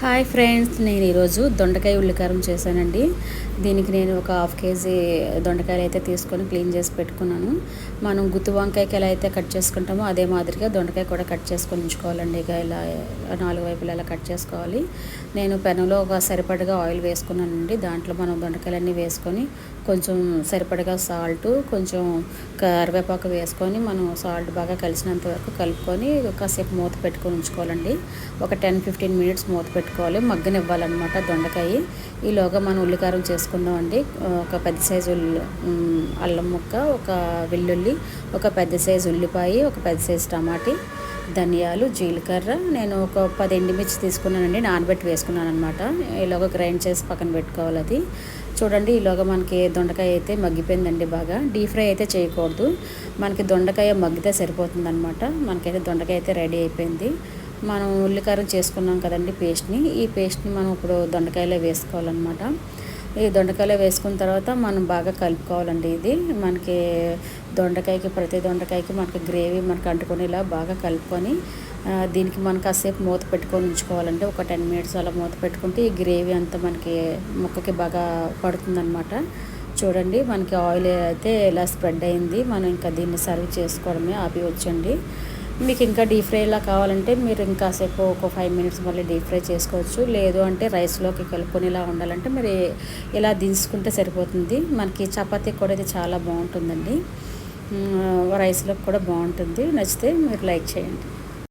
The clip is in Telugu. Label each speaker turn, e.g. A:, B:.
A: హాయ్ ఫ్రెండ్స్, నేను ఈరోజు దొండకాయ ఉల్లికారం చేశానండి. దీనికి నేను ఒక హాఫ్ కేజీ దొండకాయలు అయితే తీసుకొని క్లీన్ చేసి పెట్టుకున్నాను. మనం గుత్తి వంకాయకి ఎలా అయితే కట్ చేసుకుంటామో అదే మాదిరిగా దొండకాయ కూడా కట్ చేసుకొని ఉంచుకోవాలండి. ఇక ఇలా నాలుగు వైపులా ఇలా కట్ చేసుకోవాలి. నేను పెనంలో ఒక సరిపడగా ఆయిల్ వేసుకున్నానండి. దాంట్లో మనం దొండకాయలన్నీ వేసుకొని కొంచెం సరిపడగా సాల్ట్, కొంచెం కరివేపాకు వేసుకొని మనం సాల్ట్ బాగా కలిసినంత వరకు కలుపుకొని కాసేపు మూత పెట్టుకొని ఉంచుకోవాలండి. ఒక 10-15 మినిట్స్ మూత పెట్టుకోవాలి, మగ్గనివ్వాలన్నమాట దొండకాయ. ఈలోగా మనం ఉల్లికారం చేసుకుందాం అండి. ఒక పెద్ద సైజు అల్లం ముక్క, ఒక వెల్లుల్లి, ఒక పెద్ద సైజు ఉల్లిపాయ, ఒక పెద్ద సైజు టమాటీ, ధనియాలు, జీలకర్ర, నేను ఒక 10 ఎండుమిర్చి తీసుకున్నానండి, నానబెట్టి వేసుకున్నాను అనమాట. ఈలోగా గ్రైండ్ చేసి పక్కన పెట్టుకోవాలి. అది చూడండి, ఈలోగా మనకి దొండకాయ అయితే మగ్గిపోయిందండి. బాగా డీప్ ఫ్రై అయితే చేయకూడదు, మనకి దొండకాయ మగ్గితే సరిపోతుంది అనమాట. మనకైతే దొండకాయ అయితే రెడీ అయిపోయింది. మనం ఉల్లికారం చేసుకున్నాం కదండి పేస్ట్ని, ఈ పేస్ట్ని మనం ఇప్పుడు దొండకాయలో వేసుకోవాలన్నమాట. ఈ దొండకాయలో వేసుకున్న తర్వాత మనం బాగా కలుపుకోవాలండి. ఇది మనకి దొండకాయకి, ప్రతి దొండకాయకి మనకి గ్రేవీ మనకి అంటుకునేలా బాగా కలుపుకొని దీనికి మనం కాసేపు మూత పెట్టుకొని ఉంచుకోవాలండి. ఒక 10 మినిట్స్ అలా మూత పెట్టుకుంటే ఈ గ్రేవీ అంతా మనకి ముక్కకి బాగా పడుతుందన్నమాట. చూడండి, మనకి ఆయిల్ అయితే ఇలా స్ప్రెడ్ అయింది. మనం ఇంకా దీన్ని సర్వ్ చేసుకోవడమే, ఆపి వచ్చండి. మీకు ఇంకా డీప్ ఫ్రైలా కావాలంటే మీరు ఇంకాసేపు ఒక 5 మినిట్స్ మళ్ళీ డీప్ ఫ్రై చేసుకోవచ్చు. లేదు అంటే రైస్లోకి కలుపుకొని ఇలా ఉండాలంటే మీరు ఇలా దించుకుంటే సరిపోతుంది. మనకి చపాతీ కూడా ఇది చాలా బాగుంటుందండి, రైస్లోకి కూడా బాగుంటుంది. నచ్చితే మీరు లైక్ చేయండి.